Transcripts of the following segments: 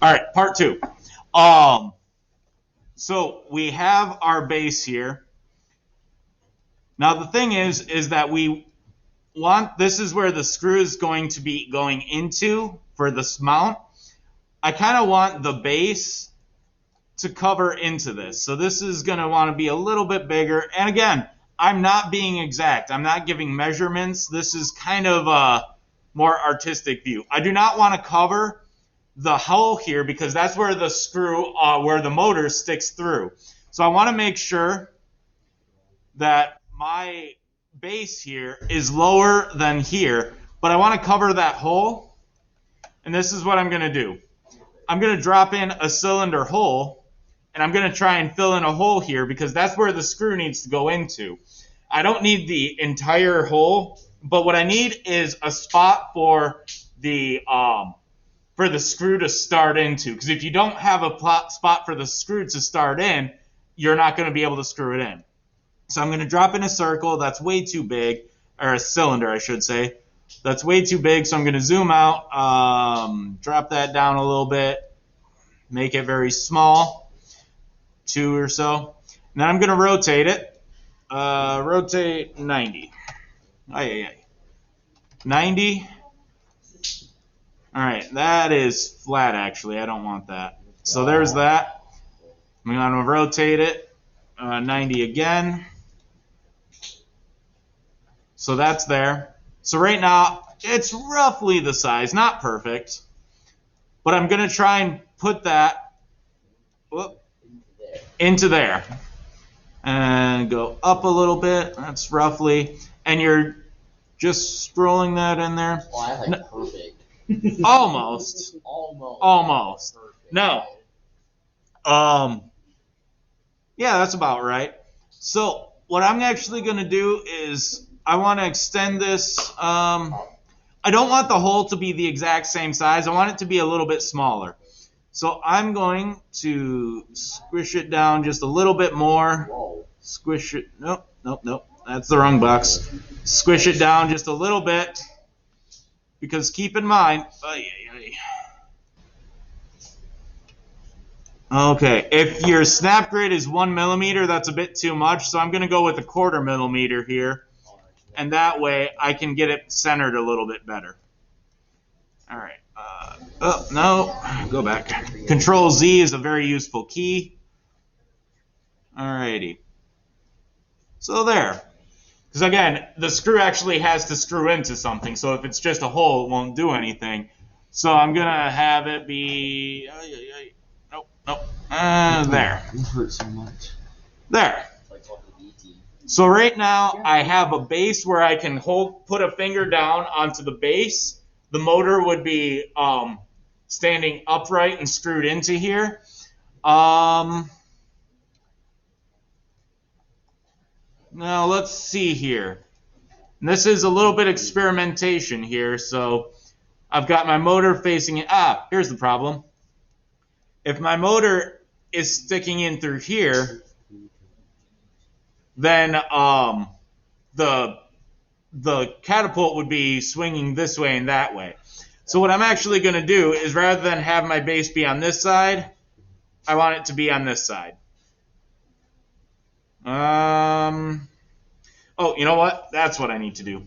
All right, part two. So we have our base here. Now the thing is that we want, this is where the screw is going to be going into for this mount. I kind of want the base to cover into this. So this is going to want to be a little bit bigger. And again, I'm not being exact. I'm not giving measurements. This is kind of a more artistic view. I do not want to cover the hole here because that's where the screw, where the motor sticks through. So I want to make sure that my base here is lower than here, but I want to cover that hole. And this is what I'm going to do. I'm going to drop in a cylinder hole, and I'm going to try and fill in a hole here because that's where the screw needs to go into. I don't need the entire hole, but what I need is a spot for the screw to start into. Because if you don't have a spot for the screw to start in, you're not going to be able to screw it in. So I'm going to drop in a circle that's way too big, or a cylinder, I should say. That's way too big, so I'm going to zoom out, drop that down a little bit, make it very small, 2 or so. And then I'm going to rotate it. Rotate 90. 90. All right, that is flat, actually. I don't want that. So there's that. I'm going to rotate it 90 again. So that's there. So right now, it's roughly the size, not perfect. But I'm going to try and put that into there. And go up a little bit. That's roughly. And you're just scrolling that in there. Oh, I like perfect. Almost. Almost. Perfect. No. Yeah, that's about right. So what I'm actually going to do is I want to extend this. I don't want the hole to be the exact same size. I want it to be a little bit smaller. So I'm going to squish it down just a little bit more. Whoa. Squish it. Nope. That's the wrong box. Squish it down just a little bit. Because keep in mind, okay, if your snap grid is 1 millimeter, that's a bit too much. So I'm going to go with a 1/4 millimeter here. And that way I can get it centered a little bit better. All right. Oh, no. Go back. Control Z is a very useful key. All righty. So there. Because again, the screw actually has to screw into something. So if it's just a hole, it won't do anything. So I'm going to have it be... Nope. There. It hurts so much. There. So right now, I have a base where I can put a finger down onto the base. The motor would be standing upright and screwed into here. Now let's see here. And this is a little bit experimentation here. So I've got my motor facing it. Here's the problem. If my motor is sticking in through here, then the catapult would be swinging this way and that way. So what I'm actually going to do is rather than have my base be on this side, I want it to be on this side. Oh, you know what? That's what I need to do.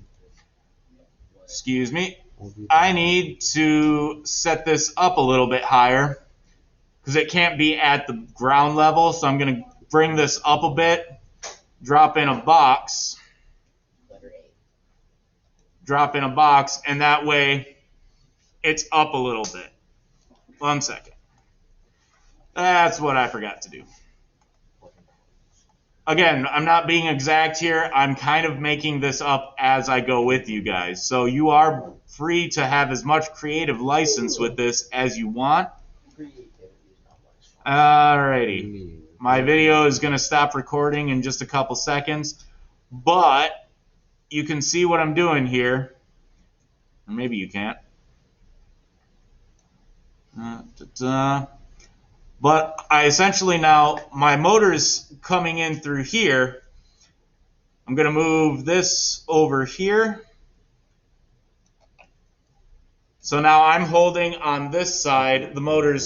Excuse me. I need to set this up a little bit higher because it can't be at the ground level. So I'm going to bring this up a bit. Drop in a box. Drop in a box, and that way it's up a little bit. 1 second. That's what I forgot to do. Again, I'm not being exact here. I'm kind of making this up as I go with you guys. So you are free to have as much creative license with this as you want. Alrighty. My video is going to stop recording in just a couple seconds, but you can see what I'm doing here. Or maybe you can't. But I essentially now, my motor is coming in through here. I'm going to move this over here. So now I'm holding on this side, the motor's